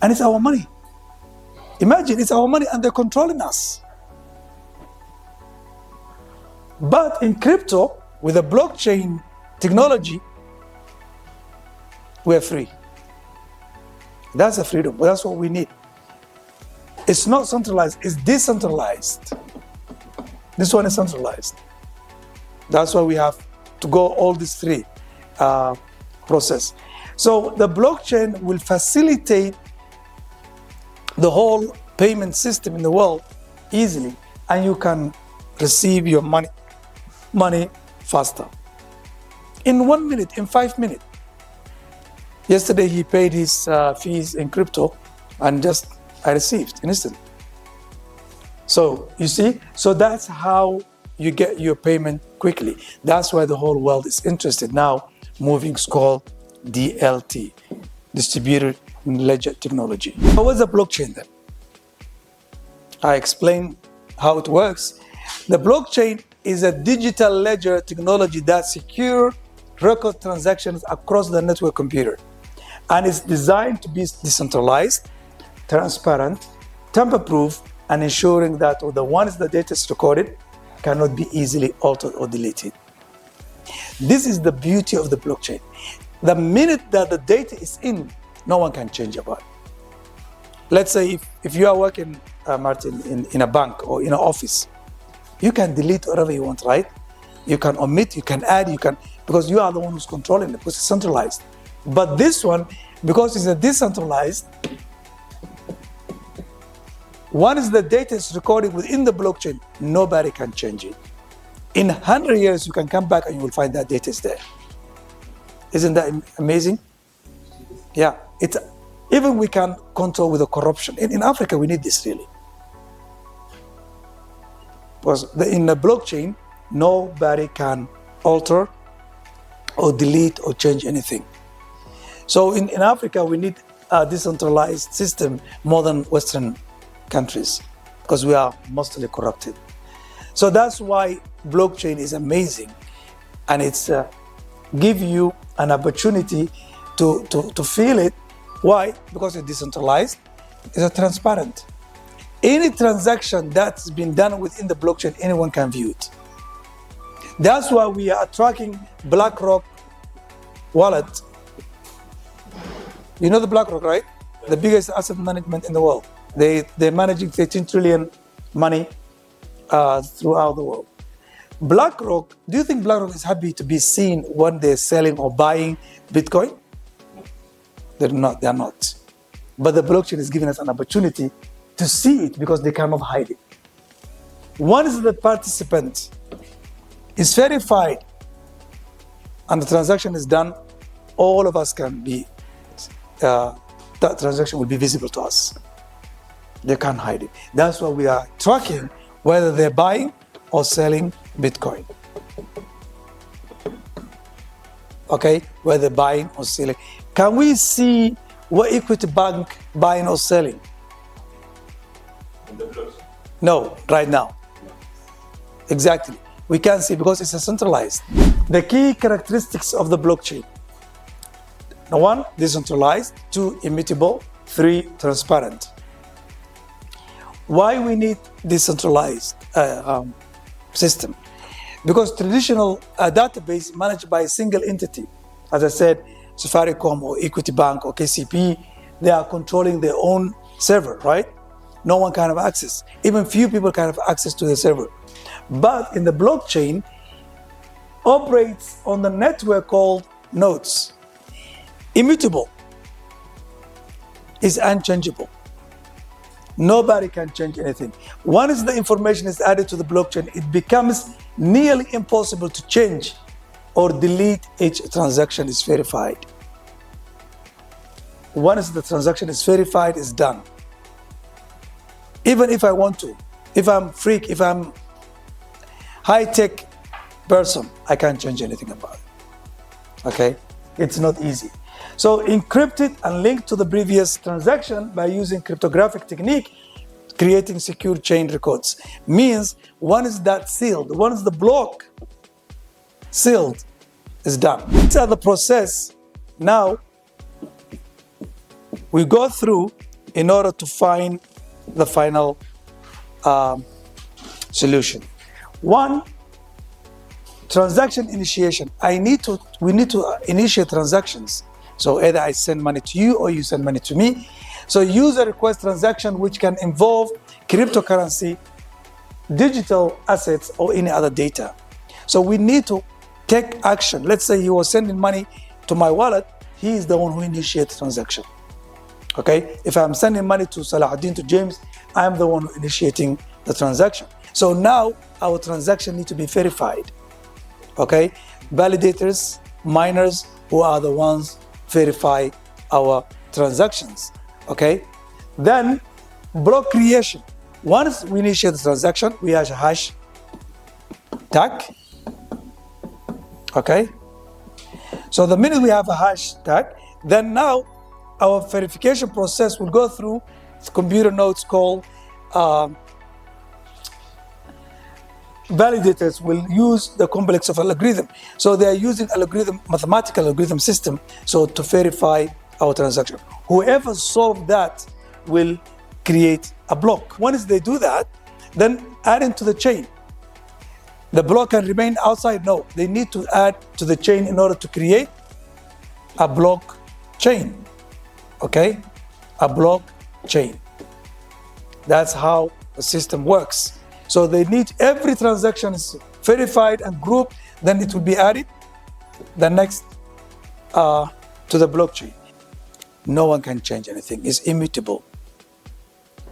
And it's our money. Imagine, it's our money and they're controlling us. But in crypto, with the blockchain technology, we're free. That's the freedom. That's what we need. It's not centralized, it's decentralized. This one is centralized. That's why we have to go all these three process. So the blockchain will facilitate the whole payment system in the world easily, and you can receive your money faster. In 1 minute, in 5 minutes. Yesterday he paid his fees in crypto and I received instantly. So you see, so that's how you get your payment quickly. That's why the whole world is interested now. Moving is called DLT, distributed ledger technology. What's a blockchain then? I explain how it works. The blockchain is a digital ledger technology that secures record transactions across the network computer, and it's designed to be decentralized, transparent, tamper-proof, and ensuring that once the data is recorded, cannot be easily altered or deleted. This is the beauty of the blockchain. The minute that the data is in, no one can change about it. Let's say if you are working, Martin, in a bank or in an office, you can delete whatever you want, right? You can omit, you can add, because you are the one who's controlling it, because it's centralized. But this one, because it's a decentralized, once the data is recorded within the blockchain, nobody can change it. In 100 years, you can come back and you will find that data is there. Isn't that amazing? Yeah, even we can control with the corruption. In Africa, we need this really. Because in the blockchain, nobody can alter or delete or change anything. So in Africa, we need a decentralized system more than Western countries, because we are mostly corrupted. So that's why blockchain is amazing, and it's give you an opportunity to feel it. Why? Because it's decentralized, it's transparent. Any transaction that's been done within the blockchain, anyone can view it. That's why we are tracking BlackRock wallet. You know the BlackRock, right? The biggest asset management in the world. They're managing 13 trillion money throughout the world. BlackRock, do you think BlackRock is happy to be seen when they're selling or buying Bitcoin? They're not. But the blockchain is giving us an opportunity to see it, because they cannot hide it. Once the participant is verified and the transaction is done, all of us can be, that transaction will be visible to us. They can't hide it. That's why we are tracking whether they're buying or selling Bitcoin. Okay, whether buying or selling. Can we see what Equity Bank buying or selling? No, right now. Exactly. We can see because it's centralized. The key characteristics of the blockchain: 1, decentralized; 2, immutable; 3, transparent. Why we need decentralized system? Because traditional database managed by a single entity, as I said, Safaricom or Equity Bank or KCP, they are controlling their own server, right? No one can have access. Even few people can have access to the server. But in the blockchain, operates on the network called nodes. Immutable is unchangeable. Nobody can change anything. Once the information is added to the blockchain, it becomes nearly impossible to change or delete. Each transaction is verified. Once the transaction is verified, it's done. Even if I want to, if I'm freak, if I'm high-tech person, I can't change anything about it. Okay? It's not easy. So encrypted and linked to the previous transaction by using cryptographic technique, creating secure chain records. Means once that's sealed, once the block sealed, is done. These are the process. Now we go through in order to find the final solution. One, transaction initiation. We need to initiate transactions. So either I send money to you or you send money to me. So user request transaction, which can involve cryptocurrency, digital assets, or any other data. So we need to take action. Let's say he was sending money to my wallet. He is the one who initiates the transaction. Okay? If I'm sending money to Salahuddin, to James, I'm the one initiating the transaction. So now our transaction needs to be verified. Okay? Validators, miners, who are the ones verify our transactions. Okay? Then block creation. Once we initiate the transaction, we have a hash tag. Okay? So the minute we have a hash tag, then now our verification process will go through computer nodes called validators will use the complex of algorithm. So they are using mathematical algorithm system, so to verify our transaction. Whoever solved that will create a block. Once they do that, then add into the chain. The block can remain outside? No, they need to add to the chain in order to create a block chain. Okay? A block chain. That's how the system works. So they need every transaction is verified and grouped, then it will be added the next to the blockchain. No one can change anything. It's immutable.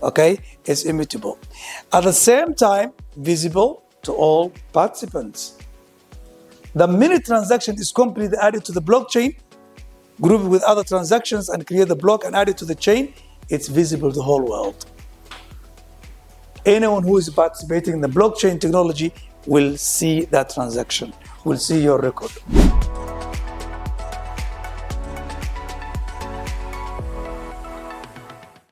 Okay? It's immutable. At the same time, visible to all participants. The minute transaction is completely added to the blockchain, grouped with other transactions and create the block and add it to the chain, it's visible to the whole world. Anyone who is participating in the blockchain technology will see that transaction, will see your record.